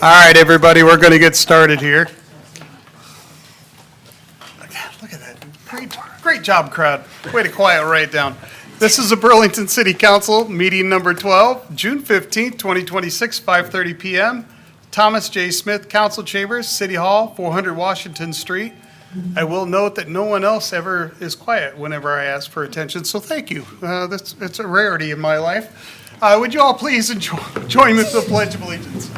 All right, everybody, we're going to get started here. Look at that. Great job, crowd. Way to quiet right down. This is the Burlington City Council, meeting number 12, June 15th, 2026, 5:30 p.m. Thomas J. Smith, Council Chambers, City Hall, 400 Washington Street. I will note that no one else ever is quiet whenever I ask for attention, so thank you. It's a rarity in my life. Would you all please join with the Pledge of Allegiance?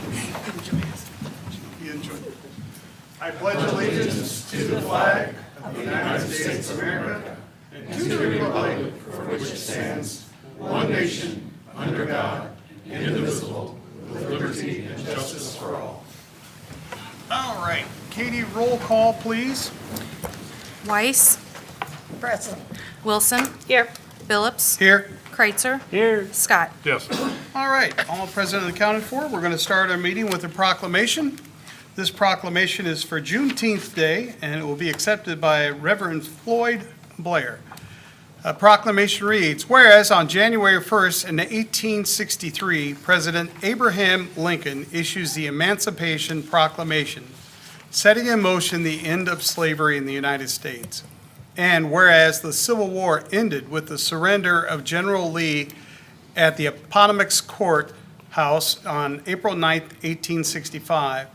I pledge allegiance to the flag of the United States of America and to the republic for which it stands, one nation, under God, indivisible, with liberty and justice for all. All right, Katie, roll call, please. Weiss. Present. Wilson. Here. Phillips. Here. Kreitzer. Here. Scott. Yes. All right, all present and accounted for. We're going to start our meeting with a proclamation. This proclamation is for Juneteenth Day, and it will be accepted by Reverend Floyd Blair. A proclamation reads, whereas on January 1st in 1863, President Abraham Lincoln issues the Emancipation Proclamation, setting in motion the end of slavery in the United States. And whereas the Civil War ended with the surrender of General Lee at the Appomattox Courthouse on April 9th, 1865.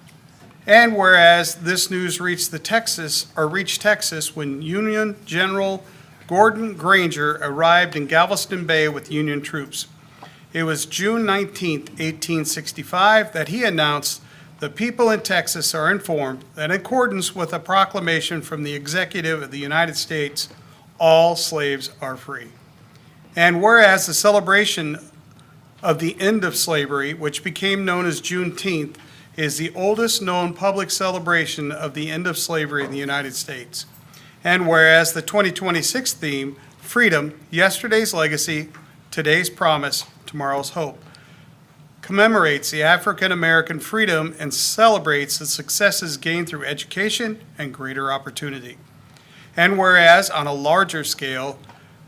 And whereas this news reached Texas when Union General Gordon Granger arrived in Galveston Bay with Union troops. It was June 19th, 1865, that he announced, the people in Texas are informed that in accordance with a proclamation from the Executive of the United States, all slaves are free. And whereas the celebration of the end of slavery, which became known as Juneteenth, is the oldest known public celebration of the end of slavery in the United States. And whereas the 2026 theme, Freedom, Yesterday's Legacy, Today's Promise, Tomorrow's Hope, commemorates the African American freedom and celebrates the successes gained through education and greater opportunity. And whereas on a larger scale,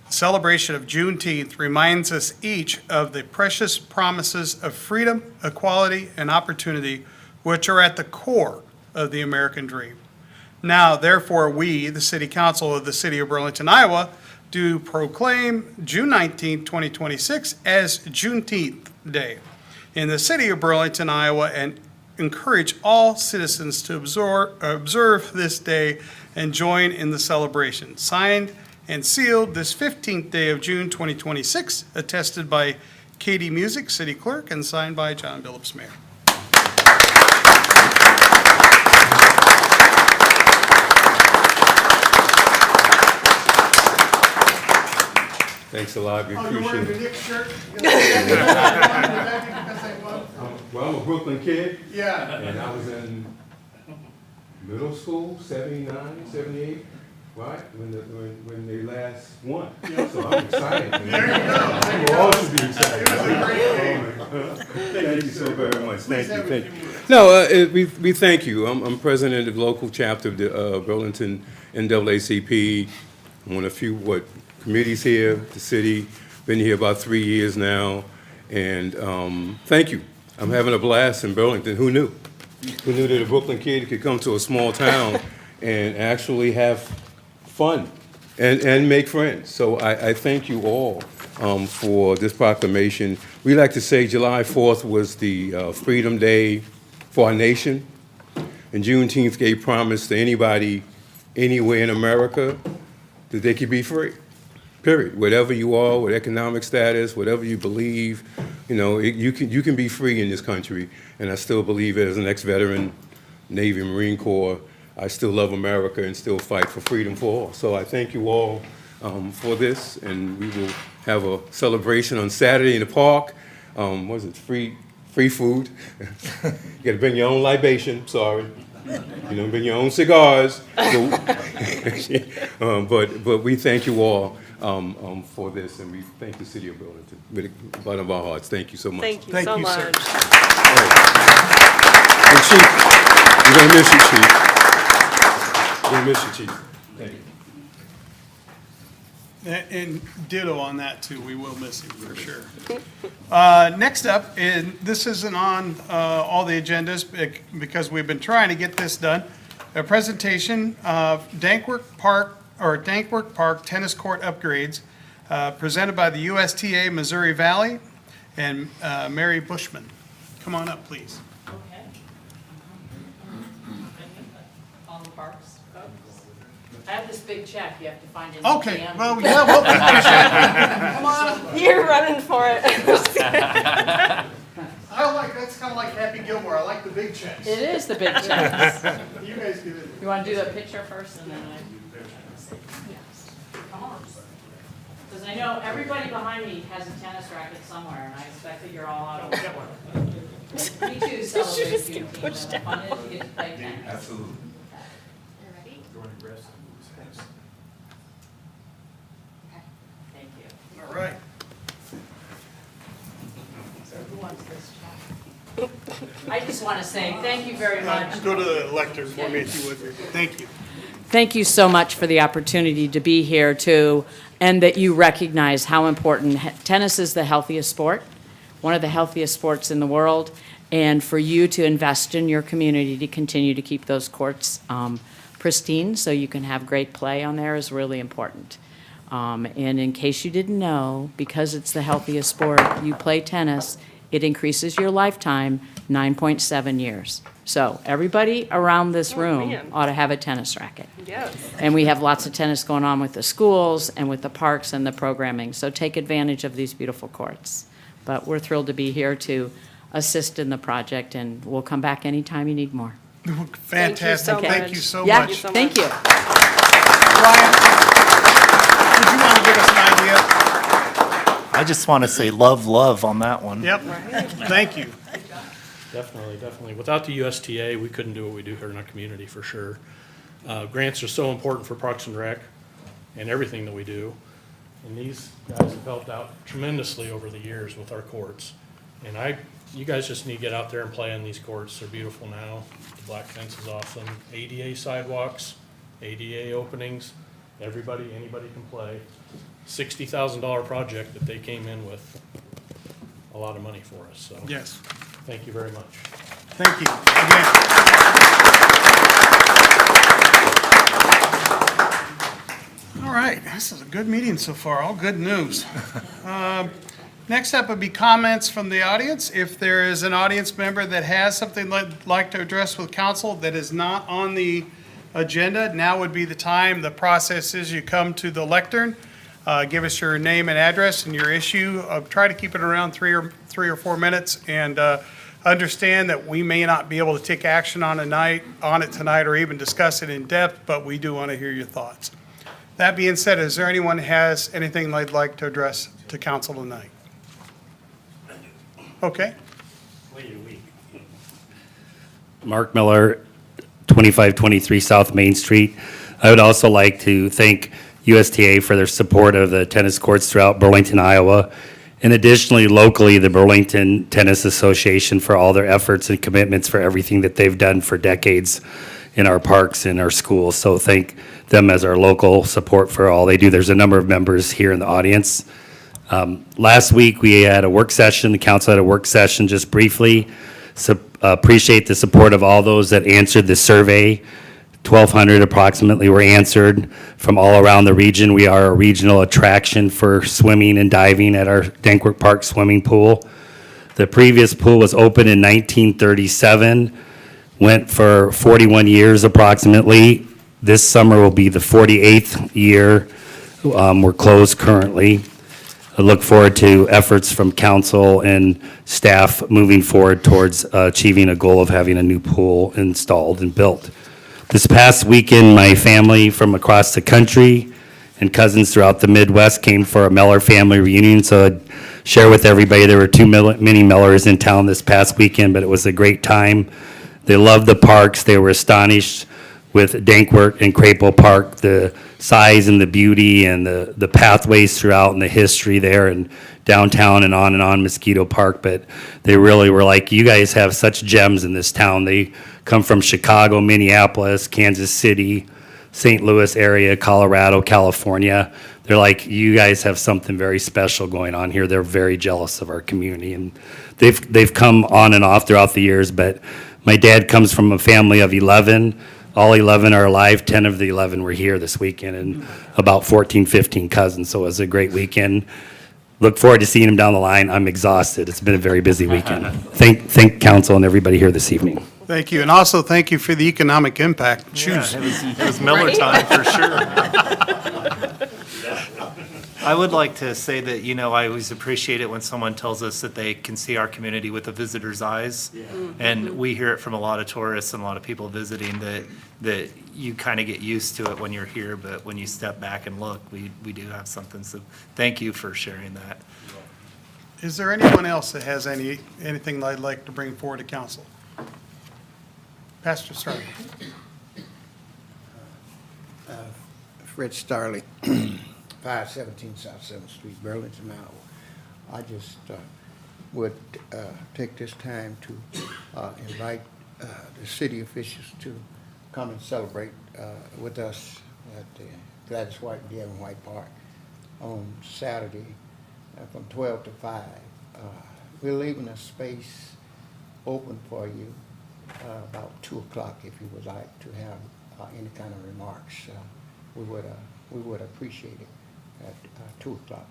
the celebration of Juneteenth reminds us each of the precious promises of freedom, equality, and opportunity which are at the core of the American dream. Now, therefore, we, the City Council of the City of Burlington, Iowa, do proclaim June 19, 2026 as Juneteenth Day in the City of Burlington, Iowa, and encourage all citizens to observe this day and join in the celebration. Signed and sealed this 15th day of June 2026, attested by Katie Music, City Clerk, and signed by John Billups, Mayor. Thanks a lot, we Oh, you're wearing appreciate the it. Knicks shirt? Well, I'm a Brooklyn kid, Yeah. and I was in middle school, 79, 78, right, when they last won. So I'm excited. Man. There you go. We'll all should be excited. It was a great game. Thank you so very much, thank you, have a thank few you. words. No, we thank you. I'm president of the local chapter of the Burlington NAACP. I'm on a few, committees here, the city, been here about 3 years now, and thank you. I'm having a blast in Burlington. Who knew? Who knew that a Brooklyn kid could come to a small town and actually have fun and make friends? So I thank you all for this proclamation. We like to say July 4th was the Freedom Day for our nation, and Juneteenth gave promise to anybody, anywhere in America, that they could be free. Period. Whatever you are, with economic status, whatever you believe, you can be free in this country. And I still believe, as an ex-veteran, Navy and Marine Corps, I still love America and still fight for freedom for all. So I thank you all for this, and we will have a celebration on Saturday in the park. What is it? Free food. You got to bring your own libation. Sorry. Bring your own cigars. But we thank you all for this, and we thank the City of Burlington with the bottom of our hearts. Thank you so much. Thank you Thank so you, sir. much. And Chief, we're gonna miss you, Chief. We're gonna miss you, Chief. Thank you. And ditto on that, too. We will miss him for sure. Next up, and this isn't on all the agendas because we've been trying to get this done, a presentation of Dankworth Park Tennis Court Upgrades presented by the USTA Missouri Valley and Mary Bushman. Come on up, please. Okay. On the parks, folks. I have this big check, you have to find it. Okay, well, yeah, we'll be patient. Come on up. You're running for it. I like, that's kind of like Happy Gilmore. I like the big checks. It is the big checks. You guys get it. You want to do the picture first and then I? Yes. Come on. Because I know everybody behind me has a tennis racket somewhere and I expect that you're all out of one. We too celebrate just get Juneteenth, pushed and the fun is you get to play tennis. Absolutely. You ready? Okay. Thank you. All right. So who wants this check? I just want to say thank you very much. Go to the lectern for me if you would. Thank you. Thank you so much for the opportunity to be here too, and that you recognize how important tennis is. The healthiest sport, one of the healthiest sports in the world, and for you to invest in your community to continue to keep those courts pristine so you can have great play on there is really important. And in case you didn't know, because it's the healthiest sport, you play tennis, it increases your lifetime 9.7 years. So everybody around this room man. ought to have a tennis racket. Yes. And we have lots of tennis going on with the schools and with the parks and the programming. So take advantage of these beautiful courts. But we're thrilled to be here to assist in the project, and we'll come back anytime you need more. Fantastic. so Thank much. you so Yeah, much. so thank you. Ryan, would you want to give us an idea? I just want to say love on that one. Yep. Thank you. Definitely, definitely. Without the USTA, we couldn't do what we do here in our community, for sure. Grants are so important for Parks and Rec and everything that we do. And these guys have helped out tremendously over the years with our courts. And you guys just need to get out there and play on these courts. They're beautiful now. The black fence is awesome. ADA sidewalks, ADA openings, anybody can play. $60,000 project that they came in with a lot of money for us, so. Yes. Thank you very much. Thank you. Again. All right, this is a good meeting so far, all good news. Next up would be comments from the audience. If there is an audience member that has something they'd like to address with council that is not on the agenda, now would be the time. The process is you come to the lectern, give us your name and address and your issue. Try to keep it around three or 4 minutes, and understand that we may not be able to take action on it tonight or even discuss it in depth, but we do want to hear your thoughts. That being said, is there anyone who has anything they'd like to address to council tonight? Okay. Mark Miller, 2523 South Main Street. I would also like to thank USTA for their support of the tennis courts throughout Burlington, Iowa. And additionally, locally, the Burlington Tennis Association for all their efforts and commitments for everything that they've done for decades in our parks and our schools. So thank them as our local support for all they do. There's a number of members here in the audience. Last week, we had a work session, the council had a work session just briefly. So, appreciate the support of all those that answered the survey. 1,200 approximately were answered from all around the region. We are a regional attraction for swimming and diving at our Dankworth Park swimming pool. The previous pool was opened in 1937, went for 41 years approximately. This summer will be the 48th year. We're closed currently. I look forward to efforts from council and staff moving forward towards achieving a goal of having a new pool installed and built. This past weekend, my family from across the country and cousins throughout the Midwest came for a Miller family reunion, so I'd share with everybody there were two mini Millers in town this past weekend, but it was a great time. They loved the parks. They were astonished with Dankworth and Crapo Park, the size and the beauty and the pathways throughout and the history there and downtown and on Mosquito Park. But they really were like, you guys have such gems in this town. They come from Chicago, Minneapolis, Kansas City, St. Louis area, Colorado, California. They're like, you guys have something very special going on here. They're very jealous of our community, and they've come on and off throughout the years. But my dad comes from a family of 11. All 11 are alive. 10 of the 11 were here this weekend, and about 14, 15 cousins. So it was a great weekend. Look forward to seeing him down the line. I'm exhausted. It's been a very busy weekend. Thank council and everybody here this evening. Thank you, and also thank you for the economic impact. Yeah, Choose. it was Miller time for sure. I would like to say that, I always appreciate it when someone tells us that they can see our community with a visitor's eyes. And we hear it from a lot of tourists and a lot of people visiting that you kind of get used to it when you're here, but when you step back and look, we do have something. So thank you for sharing that. Is there anyone else that has anything they'd like to bring forward to council? Pastor Starling. Fred Starley, 517 South 7th Street, Burlington, Iowa. I just would take this time to invite the city officials to come and celebrate with us at the Gladys White and Gavin White Park on Saturday from 12 to 5. We're leaving a space open for you about 2 o'clock if you would like to have any kind of remarks. We would appreciate it at 2 o'clock.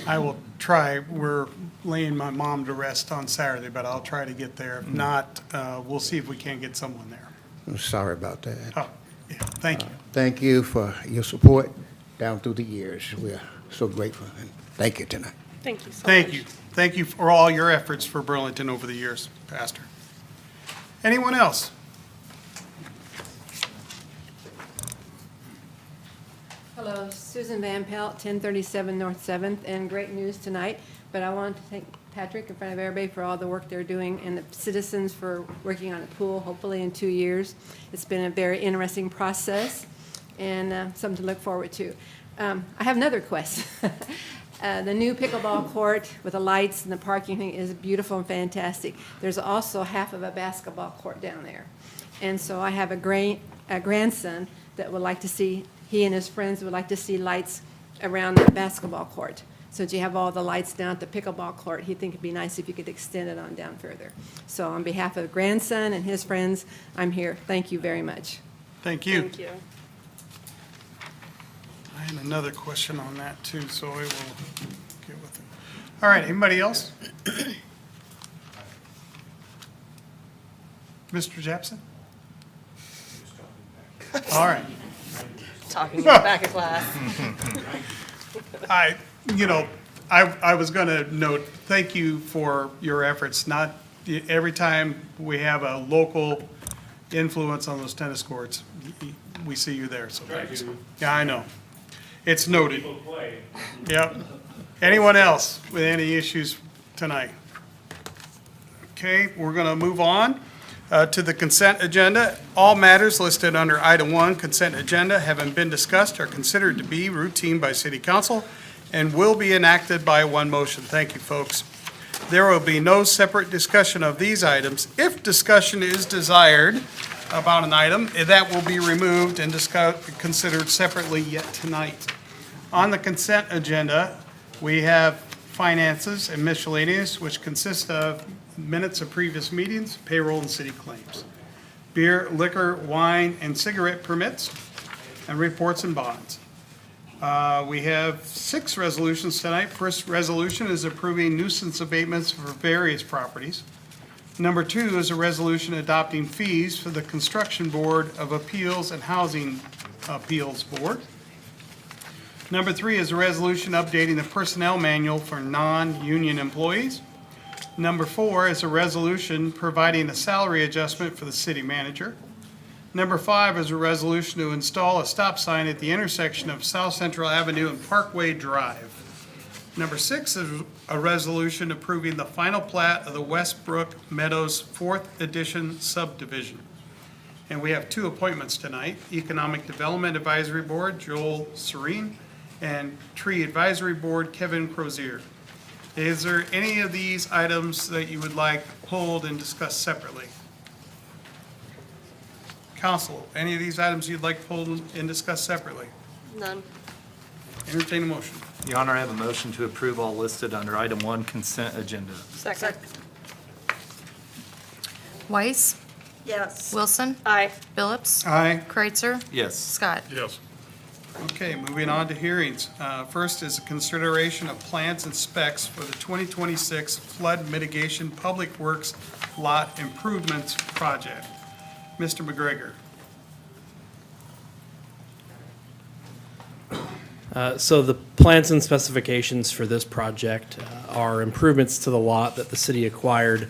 I will try. We're laying my mom to rest on Saturday, but I'll try to get there. If not, we'll see if we can't get someone there. I'm sorry about that. Oh, yeah, thank you. Thank you for your support down through the years. We're so grateful, and thank you tonight. Thank you so much. Thank you. Thank you for all your efforts for Burlington over the years, Pastor. Anyone else? Hello, Susan Van Pelt, 1037 North 7th, and great news tonight. But I want to thank Patrick in front of everybody for all the work they're doing, and the citizens for working on a pool, hopefully in 2 years. It's been a very interesting process and something to look forward to. I have another request. The new pickleball court with the lights and the parking thing is beautiful and fantastic. There's also half of a basketball court down there. And so I have a grandson that would like to see, he and his friends would like to see lights around the basketball court. Since you have all the lights down at the pickleball court, he'd think it'd be nice if you could extend it on down further. So on behalf of the grandson and his friends, I'm here. Thank you very much. Thank you. Thank you. I had another question on that too, so I will get with it. All right, anybody else? Mr. Japson? All right. Talking in the back of class. I was going to note, thank you for your efforts. Not every time we have a local influence on those tennis courts, we see you there, so thanks. Yeah, I know. It's noted. Yep. Anyone else with any issues tonight? Okay, we're going to move on to the consent agenda. All matters listed under item 1, consent agenda, having been discussed, are considered to be routine by city council and will be enacted by one motion. Thank you, folks. There will be no separate discussion of these items. If discussion is desired about an item, that will be removed and considered separately yet tonight. On the consent agenda, we have finances and miscellaneous, which consist of minutes of previous meetings, payroll, and city claims. Beer, liquor, wine, and cigarette permits, and reports and bonds. We have 6 resolutions tonight. First resolution is approving nuisance abatements for various properties. Number 2 is a resolution adopting fees for the Construction Board of Appeals and Housing Appeals Board. Number 3 is a resolution updating the personnel manual for non-union employees. Number 4 is a resolution providing a salary adjustment for the city manager. Number 5 is a resolution to install a stop sign at the intersection of South Central Avenue and Parkway Drive. Number 6 is a resolution approving the final plat of the Westbrook Meadows 4th Edition subdivision. And we have 2 appointments tonight: Economic Development Advisory Board, Joel Serene, and Tree Advisory Board, Kevin Crozier. Is there any of these items that you would like pulled and discussed separately? Council, any of these items you'd like pulled and discussed separately? None. Entertain a motion. Your Honor, I have a motion to approve all listed under item 1 consent agenda. Second. Weiss, Yes. Wilson, Aye. Phillips, Aye. Kreitzer, Yes. Scott. Yes. Okay, moving on to hearings. First is a consideration of plans and specs for the 2026 flood mitigation public works lot improvements project. Mr. McGregor. So the plans and specifications for this project are improvements to the lot that the city acquired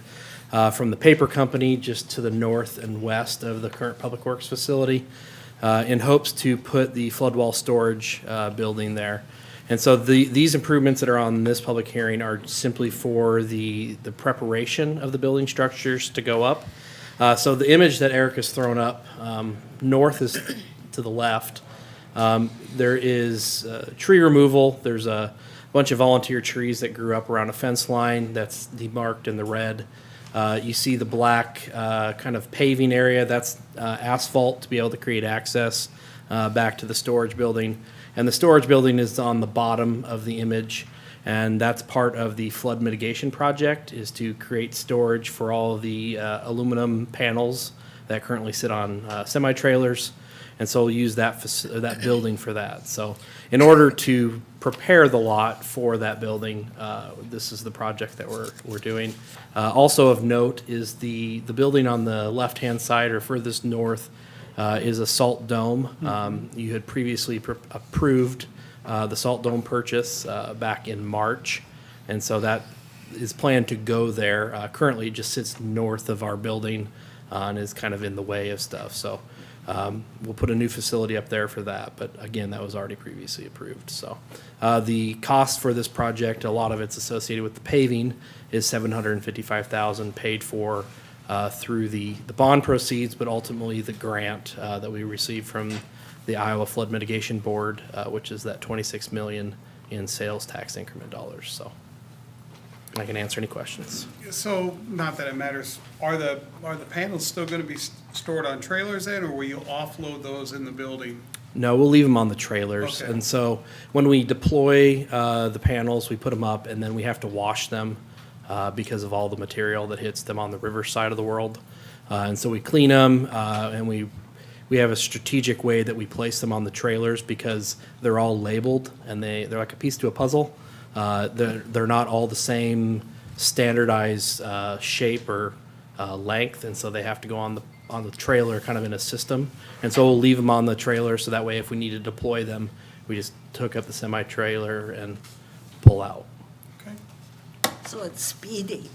from the paper company just to the north and west of the current Public Works facility in hopes to put the flood wall storage building there. And so these improvements that are on this public hearing are simply for the preparation of the building structures to go up. So the image that Eric has thrown up, north is to the left. There is tree removal. There's a bunch of volunteer trees that grew up around a fence line that's demarked in the red. You see the black kind of paving area. That's asphalt to be able to create access back to the storage building. And the storage building is on the bottom of the image. And that's part of the flood mitigation project, is to create storage for all of the aluminum panels that currently sit on semi-trailers. And so we'll use that building for that. So in order to prepare the lot for that building, this is the project that we're doing. Also of note is the building on the left-hand side or furthest north is a salt dome. You had previously approved the salt dome purchase back in March. And so that is planned to go there. Currently, it just sits north of our building and is kind of in the way of stuff. So we'll put a new facility up there for that, but again, that was already previously approved. So the cost for this project, a lot of it's associated with the paving, is $755,000 paid for through the bond proceeds, but ultimately the grant that we received from the Iowa Flood Mitigation Board, which is that $26 million in sales tax increment dollars. So I can answer any questions. So, not that it matters, are the panels still going to be stored on trailers then, or will you offload those in the building? No, we'll leave them on the trailers. Okay. And so when we deploy the panels, we put them up and then we have to wash them because of all the material that hits them on the river side of the world. And so we clean them and we have a strategic way that we place them on the trailers because they're all labeled and they're like a piece to a puzzle. They're not all the same standardized shape or length, and so they have to go on the trailer kind of in a system. And so we'll leave them on the trailer so that way if we need to deploy them, we just hook up the semi-trailer and pull out. Okay. So it's speedy.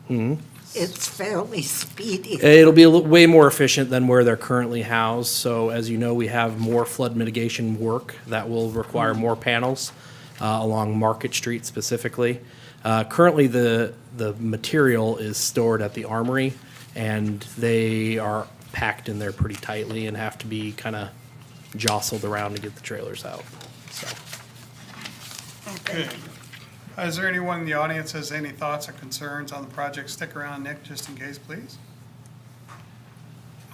It's fairly speedy. It'll be way more efficient than where they're currently housed. So as you know, we have more flood mitigation work that will require more panels along Market Street specifically. Currently, the material is stored at the Armory, and they are packed in there pretty tightly and have to be kind of jostled around to get the trailers out. So. Okay. Is there anyone in the audience has any thoughts or concerns on the project? Stick around, Nick, just in case, please.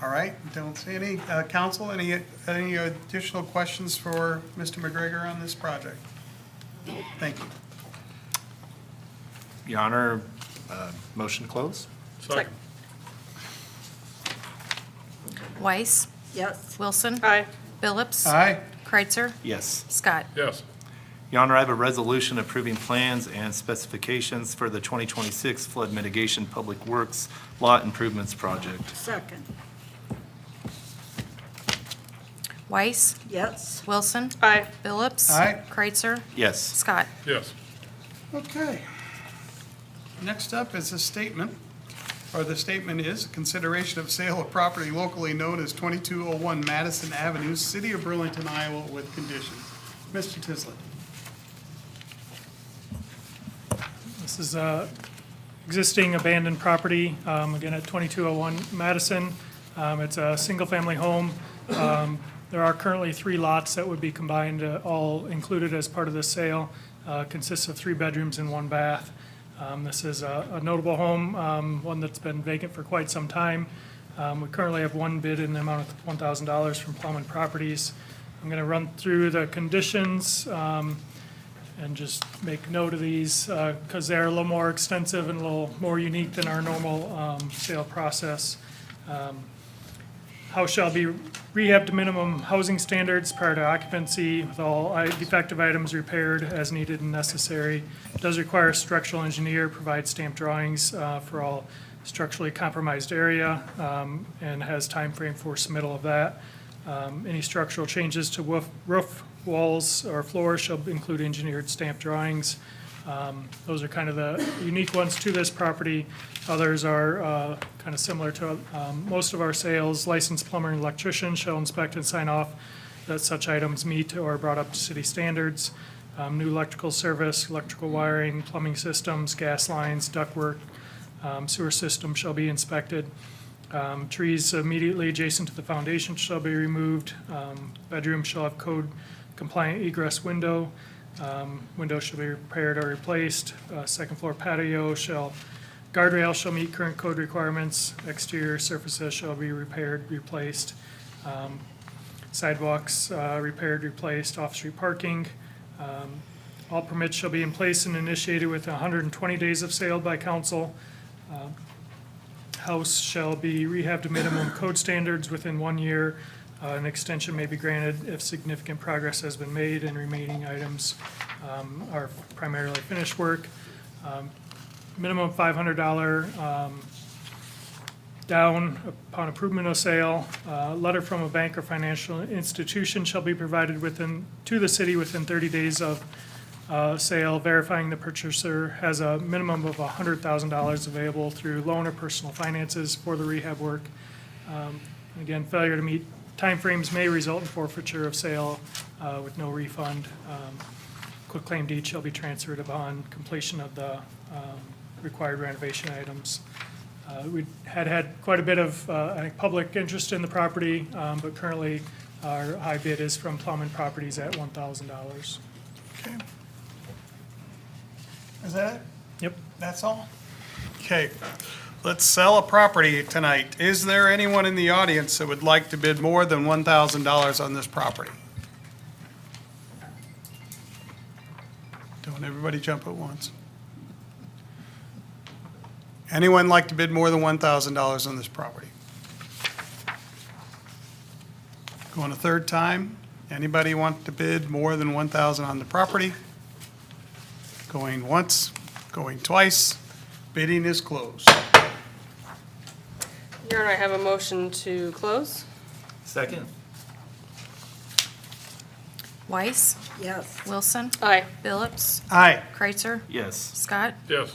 All right, don't see any. Council, any additional questions for Mr. McGregor on this project? Thank you. Your Honor, motion to close? Second. Weiss, Yes. Wilson, Aye. Phillips, Aye. Kreitzer, Yes. Scott. Yes. Your Honor, I have a resolution approving plans and specifications for the 2026 Flood Mitigation Public Works Lot Improvements Project. Second. Weiss, Yes. Wilson, Aye. Phillips. Aye. Kreitzer, Yes. Scott. Yes. Okay. Next up is a statement, or the statement is consideration of sale of property locally known as 2201 Madison Avenue, City of Burlington, Iowa, with conditions. Mr. Tislett. This is existing abandoned property, again at 2201 Madison. It's a single-family home. There are currently 3 lots that would be combined, all included as part of the sale. Consists of 3 bedrooms and 1 bath. This is a notable home, one that's been vacant for quite some time. We currently have one bid in the amount of $1,000 from Plowman Properties. I'm going to run through the conditions and just make note of these because they're a little more extensive and a little more unique than our normal sale process. House shall be rehabbed to minimum housing standards prior to occupancy with all defective items repaired as needed and necessary. Does require a structural engineer, provide stamped drawings for all structurally compromised area and has time frame for submittal of that. Any structural changes to roof, walls, or floors shall include engineered stamped drawings. Those are kind of the unique ones to this property. Others are kind of similar to most of our sales. Licensed plumber and electrician shall inspect and sign off that such items meet or are brought up to city standards. New electrical service, electrical wiring, plumbing systems, gas lines, ductwork, sewer system shall be inspected. Trees immediately adjacent to the foundation shall be removed. Bedroom shall have code compliant egress window. Window shall be repaired or replaced. Second floor patio guardrail shall meet current code requirements. Exterior surfaces shall be repaired, replaced. Sidewalks repaired, replaced. Off-street parking. All permits shall be in place and initiated within 120 days of sale by council. House shall be rehabbed to minimum code standards within 1 year. An extension may be granted if significant progress has been made and remaining items are primarily finished work. Minimum $500 down upon improvement of sale. Letter from a bank or financial institution shall be provided to the city within 30 days of sale, verifying the purchaser has a minimum of $100,000 available through loan or personal finances for the rehab work. Again, failure to meet timeframes may result in forfeiture of sale with no refund. Quitclaim deed shall be transferred upon completion of the required renovation items. We had quite a bit of, I think, public interest in the property, but currently our high bid is from Plowman Properties at $1,000. Okay. Is that it? Yep. That's all? Okay, let's sell a property tonight. Is there anyone in the audience that would like to bid more than $1,000 on this property? Don't everybody jump at once. Anyone like to bid more than $1,000 on this property? Going a third time. Anybody want to bid more than $1,000 on the property? Going once, going twice. Bidding is closed. Your Honor, I have a motion to close. Second? Weiss? Yes. Wilson? Aye. Phillips? Aye. Kreitzer? Yes. Yes. Scott? Your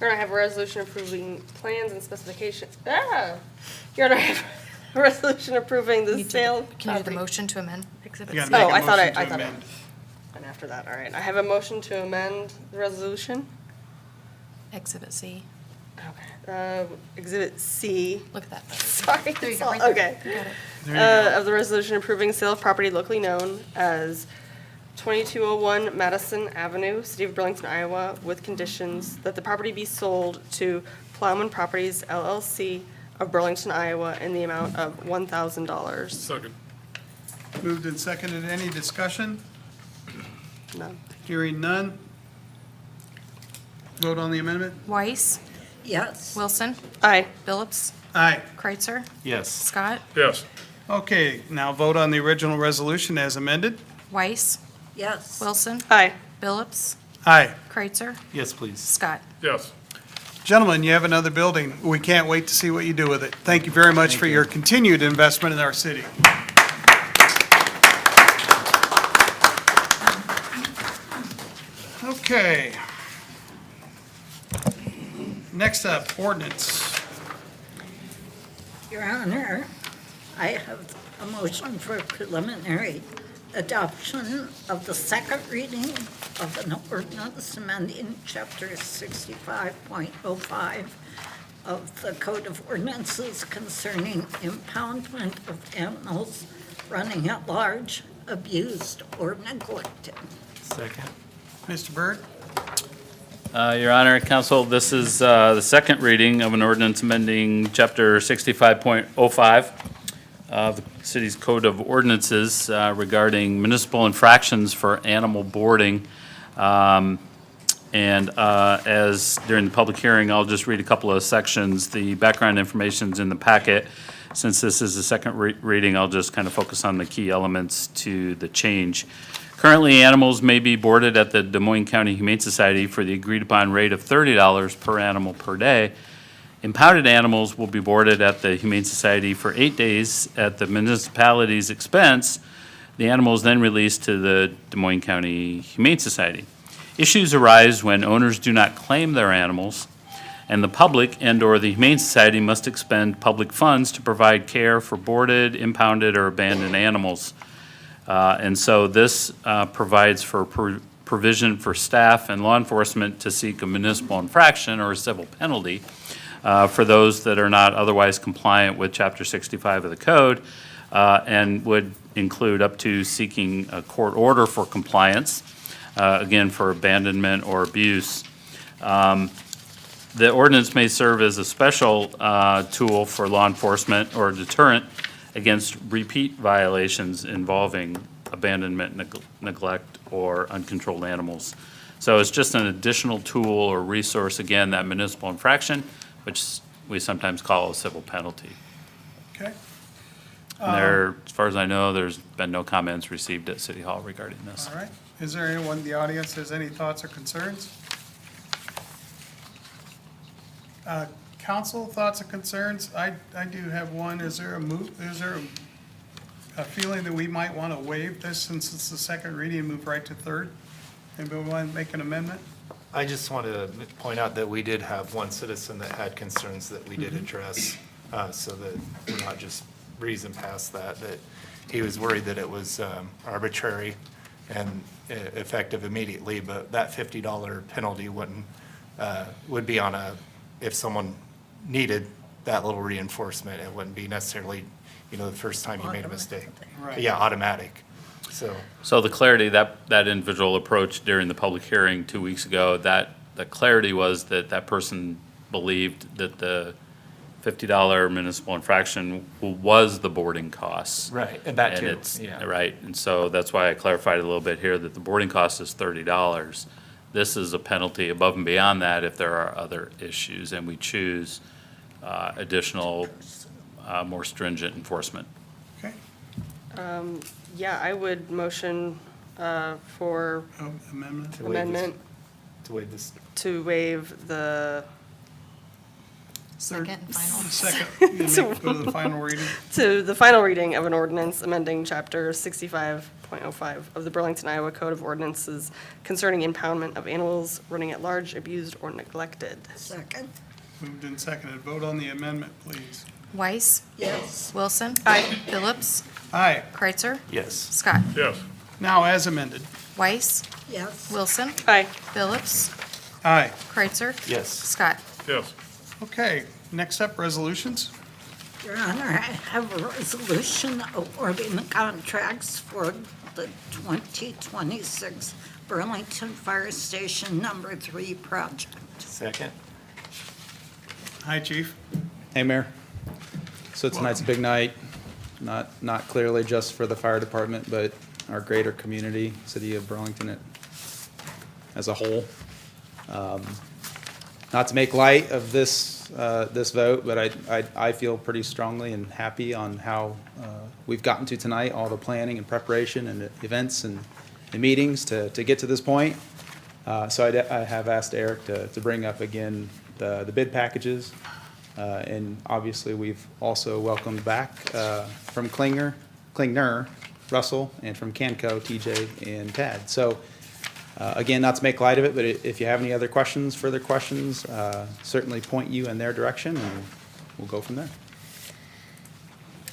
Honor, I have a resolution approving plans and specifications. Your Honor, I have a resolution approving the sale. Can you do the motion to amend Exhibit You C? gotta make Oh, a I thought motion to I thought it. amend. And after that, all right. I have a motion to amend the resolution. Exhibit C. Okay. Exhibit C. Look at that. Sorry. There you go, right there. Okay. You got it. There you go. Of the resolution approving sale of property locally known as 2201 Madison Avenue, City of Burlington, Iowa, with conditions that the property be sold to Plowman Properties LLC of Burlington, Iowa, in the amount of $1,000. Second. Moved and seconded. Any discussion? None. Hearing none. Vote on the amendment? Weiss? Yes. Wilson? Aye. Phillips? Aye. Kreitzer? Yes. Scott? Yes. Okay, now vote on the original resolution as amended. Weiss? Yes. Wilson? Aye. Phillips? Aye. Kreitzer? Yes, please. Scott? Yes. Gentlemen, you have another building. We can't wait to see what you do with it. Thank you very much for your continued investment in our city. Okay. Next up, ordinance. Your Honor, I have a motion for preliminary adoption of the second reading of an ordinance amending Chapter 65.05 of the Code of Ordinances concerning impoundment of animals running at large, abused, or neglected. Second? Mr. Byrd? Your Honor, Council, this is the second reading of an ordinance amending Chapter 65.05 of the city's Code of Ordinances regarding municipal infractions for animal boarding. And as during the public hearing, I'll just read a couple of sections. The background information's in the packet. Since this is the second reading, I'll just kind of focus on the key elements to the change. Currently, animals may be boarded at the Des Moines County Humane Society for the agreed-upon rate of $30 per animal per day. Impounded animals will be boarded at the Humane Society for 8 days at the municipality's expense. The animal is then released to the Des Moines County Humane Society. Issues arise when owners do not claim their animals, and the public and/or the Humane Society must expend public funds to provide care for boarded, impounded, or abandoned animals. And so this provides for provision for staff and law enforcement to seek a municipal infraction or a civil penalty for those that are not otherwise compliant with Chapter 65 of the code, and would include up to seeking a court order for compliance, again, for abandonment or abuse. The ordinance may serve as a special tool for law enforcement or deterrent against repeat violations involving abandonment, neglect, or uncontrolled animals. So it's just an additional tool or resource, again, that municipal infraction, which we sometimes call a civil penalty. Okay. And there, as far as I know, there's been no comments received at City Hall regarding this. All right. Is there anyone in the audience that has any thoughts or concerns? Council, thoughts or concerns? I do have one. Is there a feeling that we might want to waive this since it's the second reading and move right to third? Anybody want to make an amendment? I just want to point out that we did have one citizen that had concerns that we did address, so that we're not just breezing past that he was worried that it was arbitrary and effective immediately, but that $50 penalty would be on if someone needed that little reinforcement, it wouldn't be necessarily, the first time you made a mistake. Right. Yeah, automatic, so. So the clarity, that individual approach during the public hearing 2 weeks ago, the clarity was that person believed that the $50 municipal infraction was the boarding costs. Right, and that too, it's yeah. right, and so that's why I clarified a little bit here that the boarding cost is $30. This is a penalty above and beyond that if there are other issues, and we choose additional, more stringent enforcement. Okay. Yeah, I would motion for Amendment? amendment To waive this. to waive the, Second and final. Second, go to the final reading. to the final reading of an ordinance amending Chapter 65.05 of the Burlington, Iowa Code of Ordinances concerning impoundment of animals running at large, abused, or neglected. Second? Moved and seconded. Vote on the amendment, please. Weiss? Yes. Wilson? Aye. Phillips? Aye. Kreitzer? Yes. Scott? Now as amended. Weiss? Yes. Wilson? Aye. Phillips? Aye. Kreitzer? Yes. Scott? Okay, next up, resolutions. Your Honor, I have a resolution awarding the contracts for the 2026 Burlington Fire Station Number 3 project. Second? Hi, Chief. Hey, Mayor. So tonight's a big night, not clearly just for the fire department, but our greater community, city of Burlington as a whole. Not to make light of this vote, but I feel pretty strongly and happy on how we've gotten to tonight, all the planning and preparation and events and meetings to get to this point. So I have asked Eric to bring up again the bid packages. And obviously, we've also welcomed back from Klingner, Russell, and from Canco, TJ and Tad. So again, not to make light of it, but if you have any other questions, further questions, certainly point you in their direction, and we'll go from there.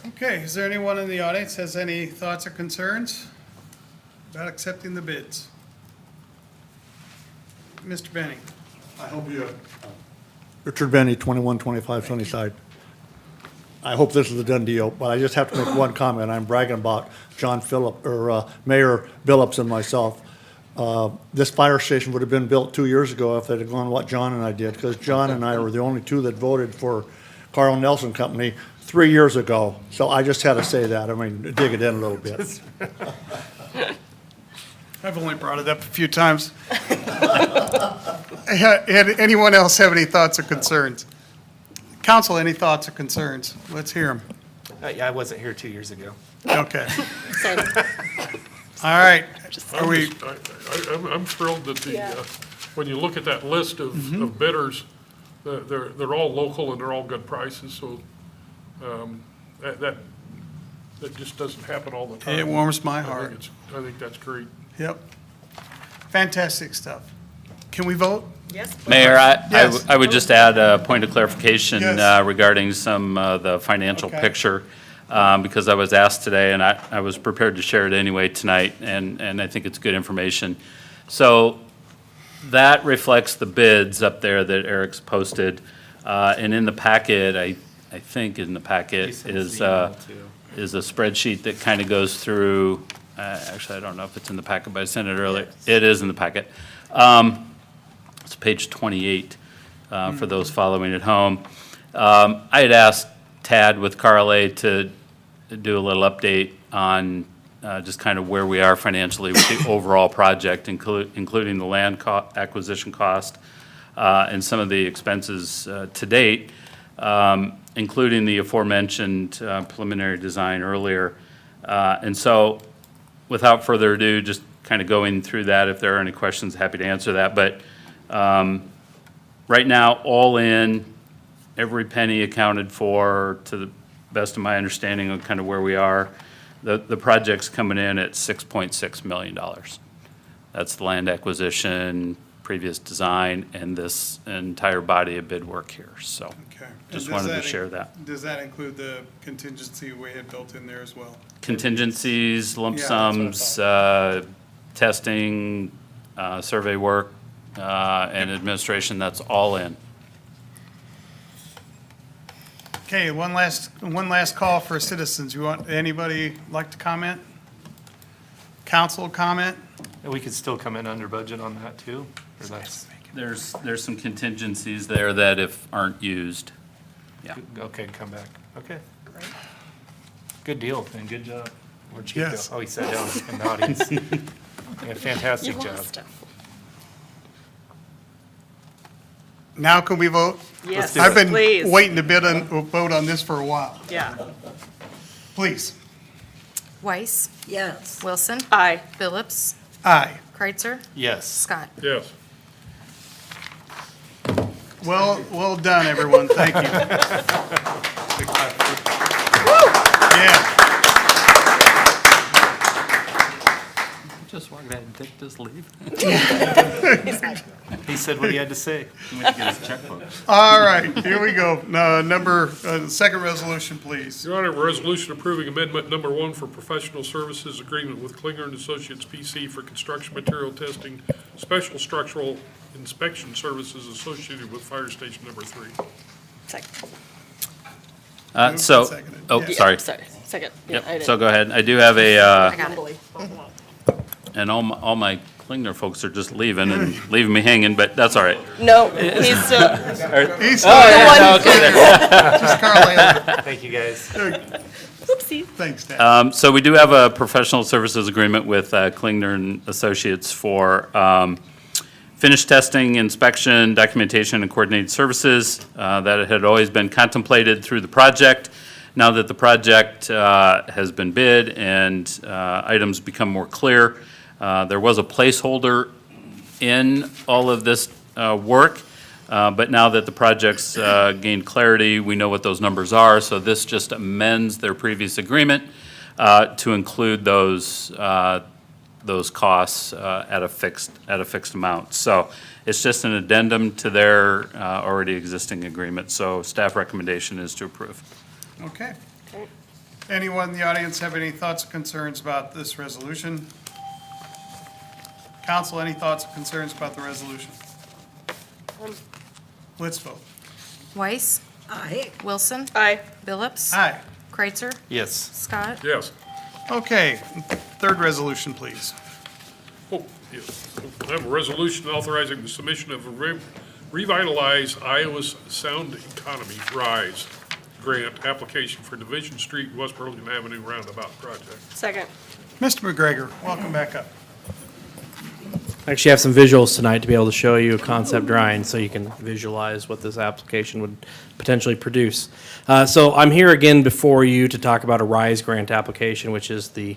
Okay, is there anyone in the audience has any thoughts or concerns about accepting the bids? Mr. Benning? I hope you, Richard Benny, 2125 Sunnyside. I hope this is a done deal, but I just have to make one comment. I'm bragging about Mayor Billups and myself. This fire station would have been built 2 years ago if they'd have gone what John and I did, because John and I were the only two that voted for Carl Nelson Company 3 years ago. So I just had to say that, I mean, dig it in a little bit. I've only brought it up a few times. Anyone else have any thoughts or concerns? Council, any thoughts or concerns? Let's hear them. Yeah, I wasn't here 2 years ago. Okay. Same. All right. Are we, I'm thrilled that when you look at that list of bidders, they're all local and they're all good prices, so that just doesn't happen all the time. It warms my heart. I think that's great. Yep. Fantastic stuff. Can we vote? Yes. Mayor, Yes. I would just add a point of clarification Yes. regarding some the financial Okay. picture, because I was asked today, and I was prepared to share it anyway tonight, and I think it's good information. So that reflects the bids up there that Eric's posted, and in the packet, I think in the packet is a spreadsheet that kind of goes through, actually, I don't know if it's in the packet, but I sent it earlier. It is in the packet. It's page 28 for those following at home. I had asked Tad with Carl A. to do a little update on just kind of where we are financially with the overall project, including the land acquisition cost and some of the expenses to date, including the aforementioned preliminary design earlier. And so, without further ado, just kind of going through that. If there are any questions, happy to answer that. But right now, all in, every penny accounted for, to the best of my understanding of kind of where we are, the project's coming in at $6.6 million. That's the land acquisition, previous design, and this entire body of bid work here. So Okay. just And wanted to does share that. Does that include the contingency we had built in there as well? Contingencies, lump Yeah, that's what I sums, testing, survey work, and administration, that's all in. Okay, one last call for citizens. You want, anybody like to comment? Council comment? And we could still come in under budget on that too, or that's, There's some contingencies there that if aren't used, yeah. okay, come back. Okay. Good deal, and good job. Where'd Chief go? Yes. Oh, he sat down in the audience. Yeah, fantastic job. Now can we vote? Yes, I've been please. waiting to vote on this for a while. Yeah. Please. Weiss, Yes. Wilson, Aye. Phillips, Aye. Kreitzer, Yes. Scott. Yes. Well done, everyone. Thank you. Yeah. Just walk that and take this leave. He said what he had to say. All right, here we go. Second resolution, please. Your Honor, resolution approving amendment number 1 for professional services agreement with Klinger and Associates PC for construction material testing, special structural inspection services associated with fire station number 3. Second. Moved and So, seconded. oh, Yeah. sorry. Sorry, second. Yeah, I Yep, did. so go ahead. I do have a, I got it. and all my Klingner folks are just leaving and leaving me hanging, but that's all right. No, he's still, He's Oh, yeah, still okay. just Carl Ann. Thank you, guys. oopsie. Thanks, Dan. So we do have a professional services agreement with Klingner and Associates for finished testing, inspection, documentation, and coordinated services that had always been contemplated through the project. Now that the project has been bid and items become more clear, there was a placeholder in all of this work, but now that the project's gained clarity, we know what those numbers are, so this just amends their previous agreement to include those costs at a fixed amount. So it's just an addendum to their already existing agreement, so staff recommendation is to approve. Okay. Anyone in the audience have any thoughts or concerns about this resolution? Council, any thoughts or concerns about the resolution? Let's vote. Weiss, Aye. Wilson, Aye. Phillips, Aye. Kreitzer, Yes. Scott. Yes. Okay, third resolution, please. Oh, Yes. I have a resolution authorizing the submission of a Revitalize Iowa's Sound Economy RISE grant application for Division Street, West Burlington Avenue Roundabout project. Second. Mr. McGregor, welcome back up. I actually have some visuals tonight to be able to show you a concept drawing so you can visualize what this application would potentially produce. So I'm here again before you to talk about a RISE grant application, which is the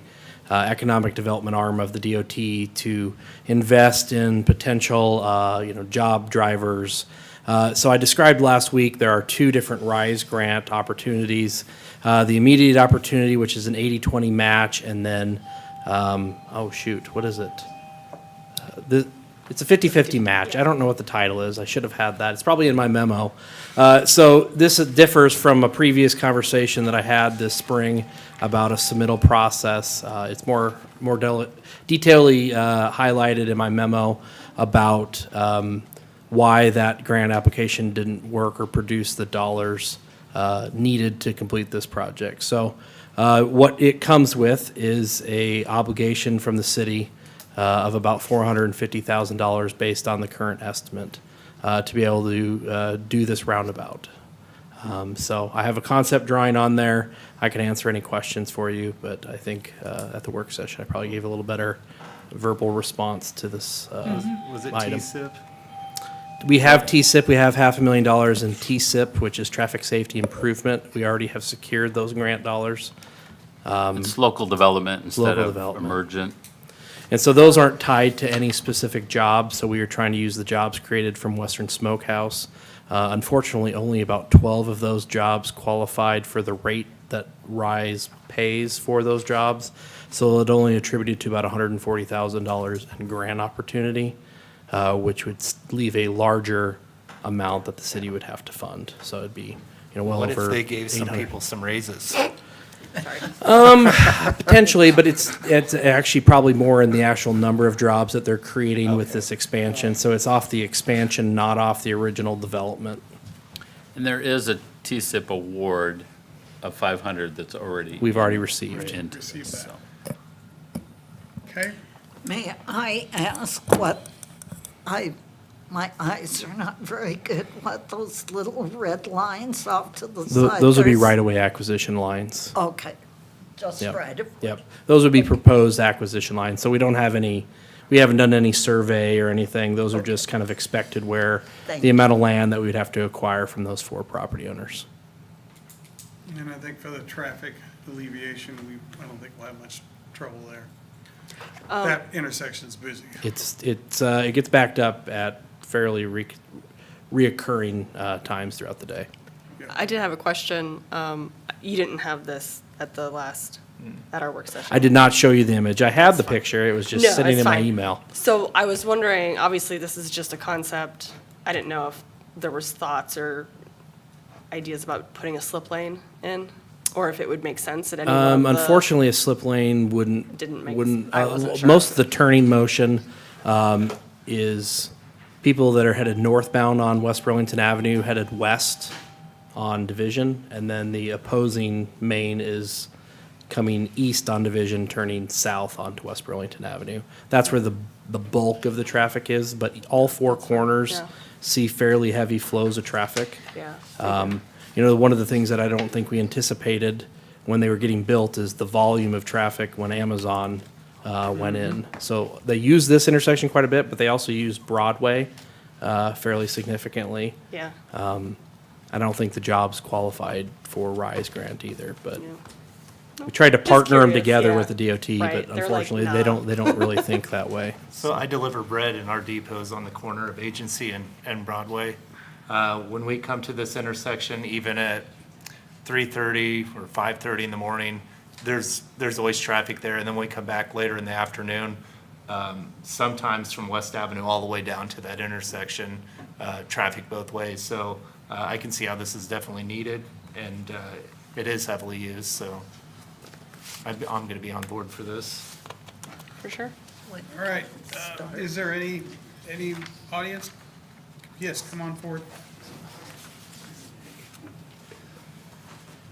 economic development arm of the DOT to invest in potential, job drivers. So I described last week, there are two different RISE grant opportunities. The immediate opportunity, which is an 80-20 match, and then, what is it? It's a 50-50 match. I don't know what the title is. I should have had that. It's probably in my memo. So this differs from a previous conversation that I had this spring about a submittal process. It's more detailedly highlighted in my memo about why that grant application didn't work or produce the dollars needed to complete this project. So what it comes with is a obligation from the city of about $450,000 based on the current estimate to be able to do this roundabout. So I have a concept drawing on there. I can answer any questions for you, but I think at the work session, I probably gave a little better verbal response to this Was it item. TSIP? We have TSIP. We have $500,000 in TSIP, which is traffic safety improvement. We already have secured those grant dollars. It's local development instead Local of development. emergent. And so those aren't tied to any specific job, so we are trying to use the jobs created from Western Smokehouse. Unfortunately, only about 12 of those jobs qualified for the rate that RISE pays for those jobs. So it only attributed to about $140,000 in grant opportunity, which would leave a larger amount that the city would have to fund. So it'd be, well What over if they gave some 800. people some raises? Potentially, but it's actually probably more in the actual number of jobs that they're creating with this expansion. So it's off the expansion, not off the original development. And there is a TSIP award of 500 that's already. We've already received. into Received this, that. so. Okay? May I ask my eyes are not very good, what those little red lines off to the side? Those would be there's- right-of-way acquisition lines. Okay, just Yep. right of. Yep. Those would be proposed acquisition lines. So we haven't done any survey or anything. Those are just kind of expected where Thank the you. amount of land that we'd have to acquire from those 4 property owners. And I think for the traffic alleviation, I don't think we'll have much trouble there. That intersection's busy. It gets backed up at fairly reoccurring times throughout the day. I did have a question. You didn't have this at our work session. I did not show you the image. I had the picture. It was just No, sitting it's in my fine. email. So I was wondering, obviously, this is just a concept. I didn't know if there was thoughts or ideas about putting a slip lane in, or if it would make sense at any of the. Unfortunately, a slip lane wouldn't. Didn't make wouldn't. I wasn't sure. Most of the turning motion is people that are headed northbound on West Burlington Avenue headed west on Division, and then the opposing main is coming east on Division, turning south onto West Burlington Avenue. That's where the bulk of the traffic is, but all 4 corners Yeah. see fairly heavy flows of traffic. Yeah. One of the things that I don't think we anticipated when they were getting built is the volume of traffic when Amazon went in. So they use this intersection quite a bit, but they also use Broadway fairly significantly. Yeah. I don't think the jobs qualified for RISE grant either, but Yeah. we tried to Just partner them curious, together yeah. with the DOT, Right, but they're like, unfortunately, "Nah." they don't really think that way. So I deliver bread in our depots on the corner of Agency and Broadway. When we come to this intersection, even at 3:30 or 5:30 in the morning, there's always traffic there, and then we come back later in the afternoon, sometimes from West Avenue all the way down to that intersection, traffic both ways. So I can see how this is definitely needed, and it is heavily used, so I'm going to be on board for this. For sure. All right, is there any audience? Yes, come on forward.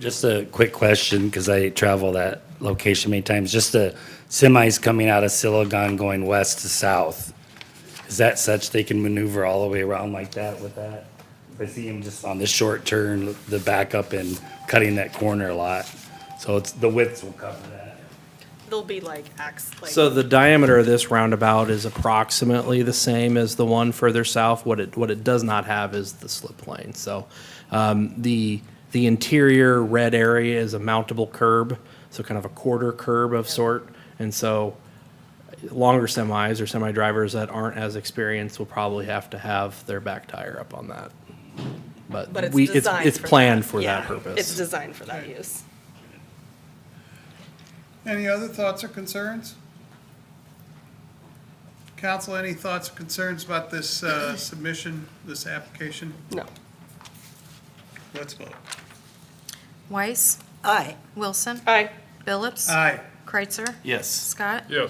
Just a quick question, because I travel that location many times. Just the semis coming out of Silicon going west to south. Is that such they can maneuver all the way around like that with that? I see them just on the short turn, the backup and cutting that corner a lot. So it's, the widths will cover that. They'll be like So the diameter of this roundabout is approximately the same as the one further south. What it does not have is the slip lane. So the interior red area is a mountable curb, so kind of a quarter curb of sort. And so longer semis or semi drivers that aren't as experienced will probably have to have their back tire up on that. But it's we, designed it's for planned that. for Yeah, that purpose. It's designed for that use. Any other thoughts or concerns? Council, any thoughts or concerns about this submission, this application? No. Let's vote. Weiss? Aye. Wilson? Aye. Phillips? Aye. Kreitzer? Yes. Scott? Yes.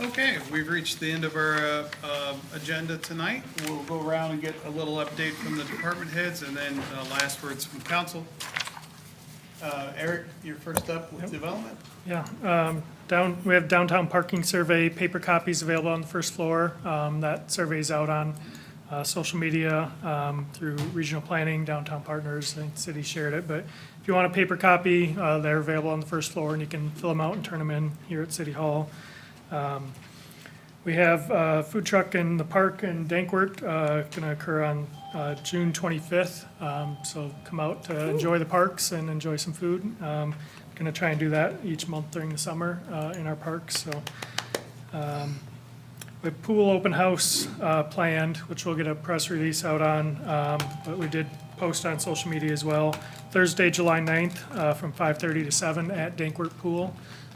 Okay, we've reached the end of our agenda tonight. We'll go around and get a little update from the department heads and then last words from council. Eric, you're first up with development. Yeah, we have downtown parking survey, paper copies available on the first floor. That survey's out on social media through regional planning, downtown partners, I think the city shared it. But if you want a paper copy, they're available on the first floor and you can fill them out and turn them in here at City Hall. We have a food truck in the park in Dankwart, going to occur on June 25th. So come out to enjoy the parks and enjoy some food. Going to try and do that each month during the summer in our parks. So we have pool open house planned, which we'll get a press release out on. But we did post on social media as well. Thursday, July 9th from 5:30 to 7 at Dankwart Pool.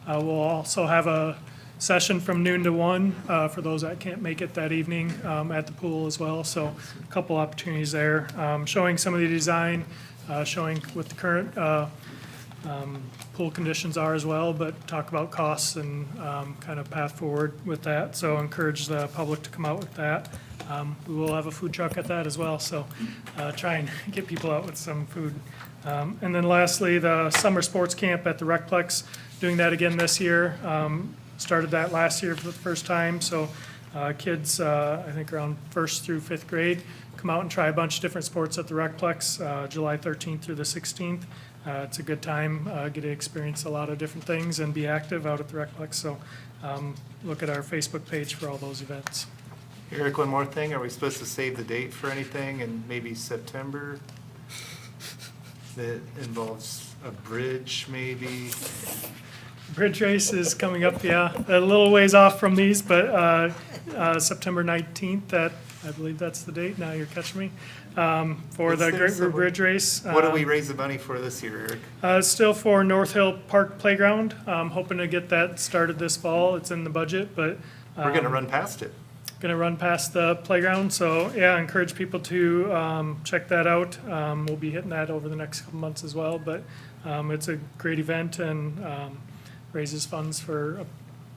We'll also have a session from noon to 1 for those that can't make it that evening at the pool as well. So a couple opportunities there, showing some of the design, showing what the current pool conditions are as well, but talk about costs and kind of path forward with that. So encourage the public to come out with that. We will have a food truck at that as well, so try and get people out with some food. And then lastly, the summer sports camp at the Recplex, doing that again this year. Started that last year for the first time, so kids, I think around 1st through 5th grade, come out and try a bunch of different sports at the Recplex, July 13th through the 16th. It's a good time, get to experience a lot of different things and be active out at the Recplex, so look at our Facebook page for all those events. Eric, one more thing. Are we supposed to save the date for anything in maybe September that involves a bridge maybe? Bridge race is coming up, yeah, a little ways off from these, but September 19th, I believe that's the date, now you're catching me, for the Great River Bridge Race. What do we raise the money for this year, Eric? Still for North Hill Park Playground, hoping to get that started this fall, it's in the budget, but. We're gonna run past it. Going to run past the playground, so yeah, I encourage people to check that out. We'll be hitting that over the next couple months as well, but it's a great event and raises funds for a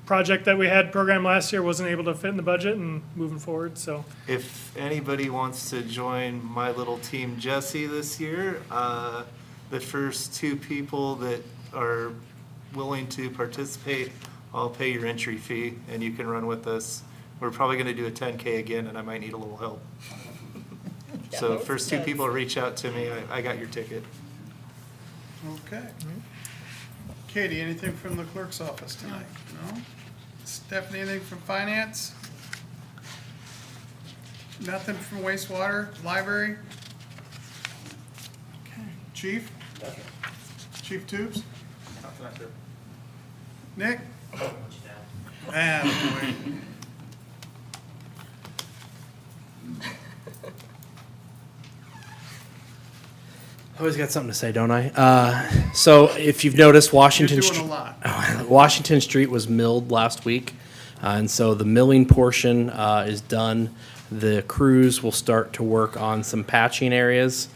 project that we had programmed last year, wasn't able to fit in the budget and moving forward, so. If anybody wants to join my little team Jesse this year, the first 2 people that are willing to participate, I'll pay your entry fee and you can run with us. We're probably gonna do a 10K again and I might need a little help. So first 2 people to reach out to me, I got your ticket. Okay. Katie, anything from the clerk's office tonight? No? Stephanie, anything from finance? Nothing from wastewater, library? Okay. Chief? Chief Tubes? Nick? Boy. Always got something to say, don't I? So if you've noticed, Washington You're doing Street. a lot. Washington Street was milled last week, and so the milling portion is done. The crews will start to work on some patching areas.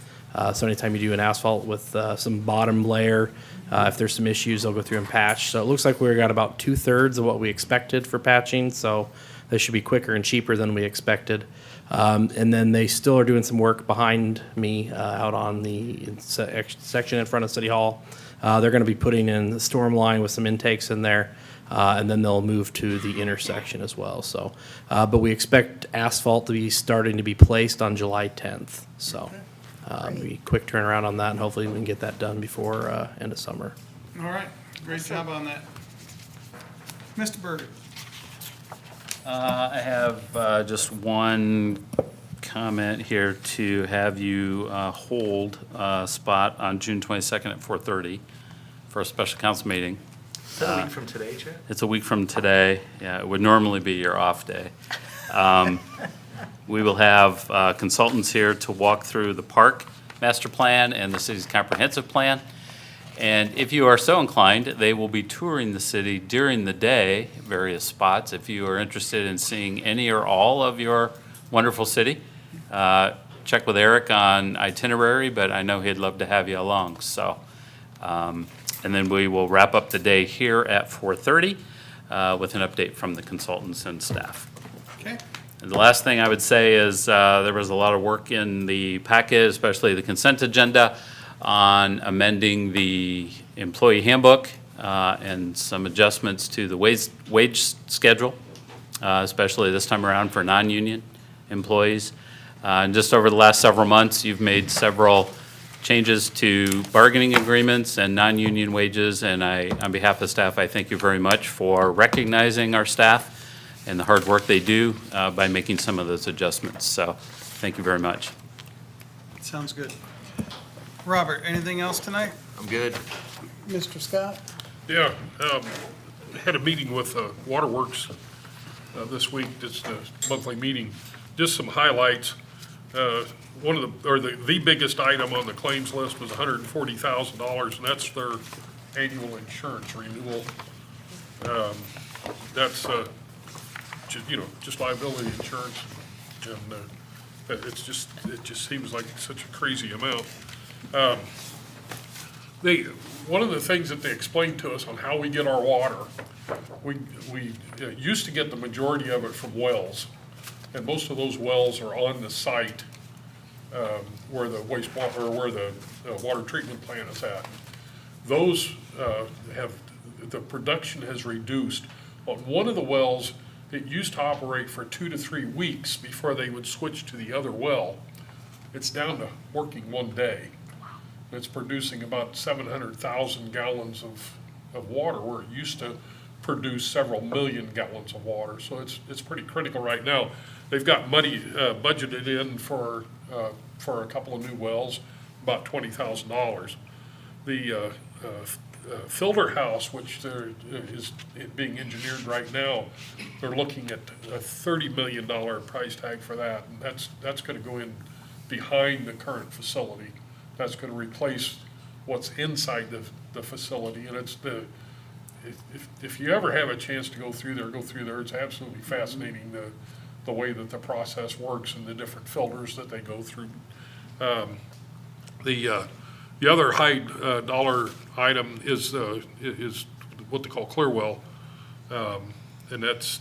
So anytime you do an asphalt with some bottom layer, if there's some issues, they'll go through and patch. So it looks like we got about 2/3 of what we expected for patching. So they should be quicker and cheaper than we expected. And then they still are doing some work behind me out on the section in front of City Hall. They're going to be putting in the storm line with some intakes in there, and then they'll move to the intersection as well. So, but we expect asphalt to be starting to be placed on July 10th. So, be quick turnaround on that, and hopefully we can get that done before end of summer. All right, great job on that. Mr. Berger? I have just one comment here to have you hold a spot on June 22nd at 4:30 for a special council meeting. Is that a week from today, Chad? It's a week from today. Yeah, it would normally be your off day. We will have consultants here to walk through the park master plan and the city's comprehensive plan. And if you are so inclined, they will be touring the city during the day, various spots. If you are interested in seeing any or all of your wonderful city, check with Eric on itinerary, but I know he'd love to have you along. So, and then we will wrap up the day here at 4:30 with an update from the consultants and staff. Okay. And the last thing I would say is there was a lot of work in the packet, especially the consent agenda, on amending the employee handbook and some adjustments to the wage schedule, especially this time around for non-union employees. And just over the last several months, you've made several changes to bargaining agreements and non-union wages, and on behalf of staff, I thank you very much for recognizing our staff and the hard work they do by making some of those adjustments. So thank you very much. Sounds good. Robert, anything else tonight? I'm good. Mr. Scott? Yeah, had a meeting with Waterworks this week, just a monthly meeting. Just some highlights. One of the biggest item on the claims list was $140,000, and that's their annual insurance renewal. That's just liability insurance, and it just seems like such a crazy amount. One of the things that they explained to us on how we get our water, we used to get the majority of it from wells, and most of those wells are on the site where the wastewater, or where the water treatment plant is at. Those the production has reduced. On one of the wells, it used to operate for 2 to 3 weeks before they would switch to the other well. It's down to working one day. It's producing about 700,000 gallons of water, where it used to produce several million gallons of water. So it's pretty critical right now. They've got money budgeted in for a couple of new wells, about $20,000. The filter house, which is being engineered right now, they're looking at a $30 million price tag for that, and that's going to go in behind the current facility. That's going to replace what's inside the facility, and if you ever have a chance to go through there. It's absolutely fascinating the way that the process works and the different filters that they go through. The other high dollar item is what they call Clearwell, and that's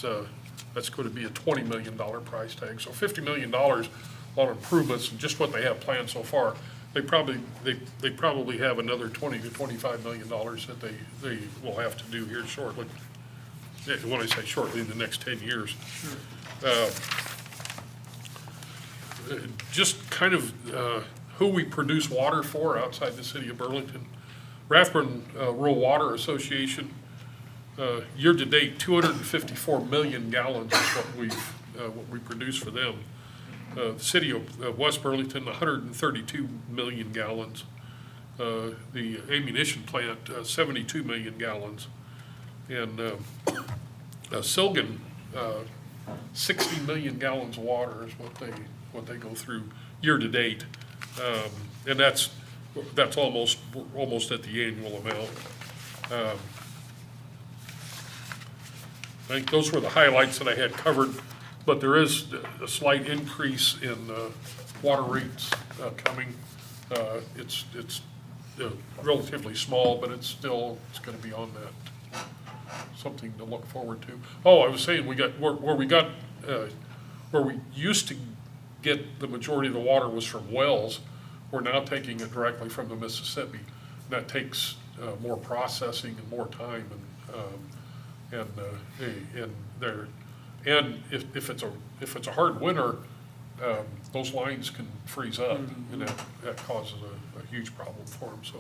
going to be a $20 million price tag. So $50 million on improvements and just what they have planned so far. They probably have another $20 to $25 million that they will have to do here shortly. When I say shortly, in the next 10 years. Just kind of who we produce water for outside the city of Burlington. Rathburn Rural Water Association, year-to-date, 254 million gallons is what we produce for them. The city of West Burlington, 132 million gallons. The ammunition plant, 72 million gallons. And Silgan, 60 million gallons of water is what they go through year-to-date. And that's almost at the annual amount. I think those were the highlights that I had covered, but there is a slight increase in water rates coming. It's relatively small, but it's going to be on that. something to look forward to. Oh, I was saying, where we used to get the majority of the water was from wells, we're now taking it directly from the Mississippi. That takes more processing and more time, and if it's a hard winter, those lines can freeze up, and that causes a huge problem for them. So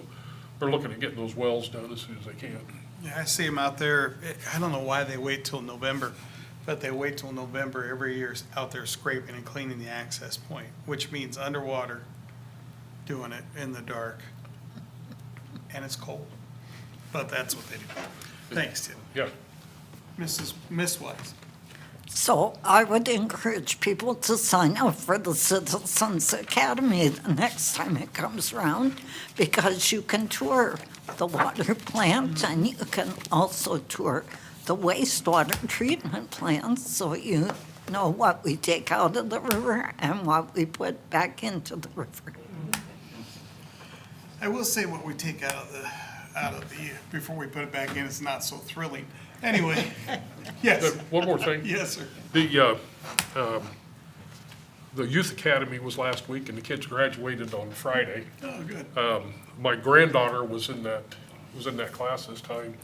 they're looking at getting those wells done as soon as they can. Yeah, I see them out there. I don't know why they wait till November, but they wait till November every year out there scraping and cleaning the access point, which means underwater, doing it in the dark. And it's cold, but that's what they do. Thanks, Tim. Yeah. Miss Wise. So I would encourage people to sign up for the Citizens Academy the next time it comes around, because you can tour the water plant and you can also tour the wastewater treatment plant, so you know what we take out of the river and what we put back into the river. I will say what we take out of the before we put it back in, it's not so thrilling. Anyway, yes. One more thing. Yes, sir. The Youth Academy was last week, and the kids graduated on Friday. Oh, good. My granddaughter was in that class this time.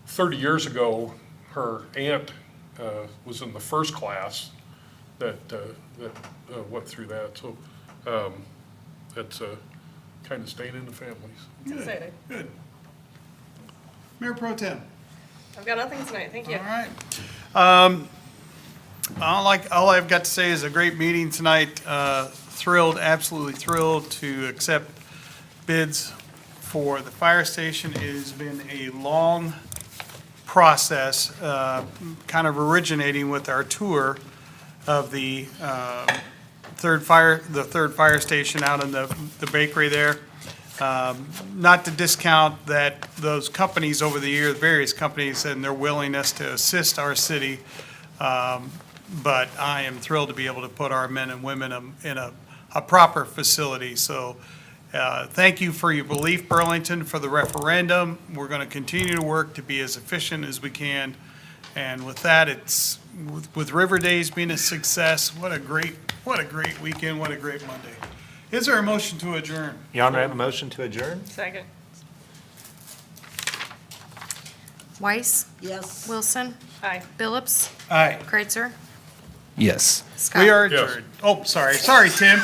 30 years ago, her aunt was in the first class that went through that. So it's kind of staying in the families. It's exciting. Good. Mayor Pro Tem. I've got nothing tonight, thank you. All right. All I've got to say is a great meeting tonight. Thrilled, absolutely thrilled to accept bids for the fire station. It has been a long process, kind of originating with our tour of the third fire station out in the bakery there. Not to discount that those companies over the years, various companies, and their willingness to assist our city. But I am thrilled to be able to put our men and women in a proper facility. So thank you for your belief, Burlington, for the referendum. We're going to continue to work to be as efficient as we can. And with that, it's with River Days being a success, what a great weekend, what a great Monday. Is there a motion to adjourn? Your Honor, I have a motion to adjourn. Second. Weiss? Yes. Wilson? Aye. Phillips? Aye. Kreitzer? Yes. Scott? We are Yes. adjourned. Oh, sorry, Tim.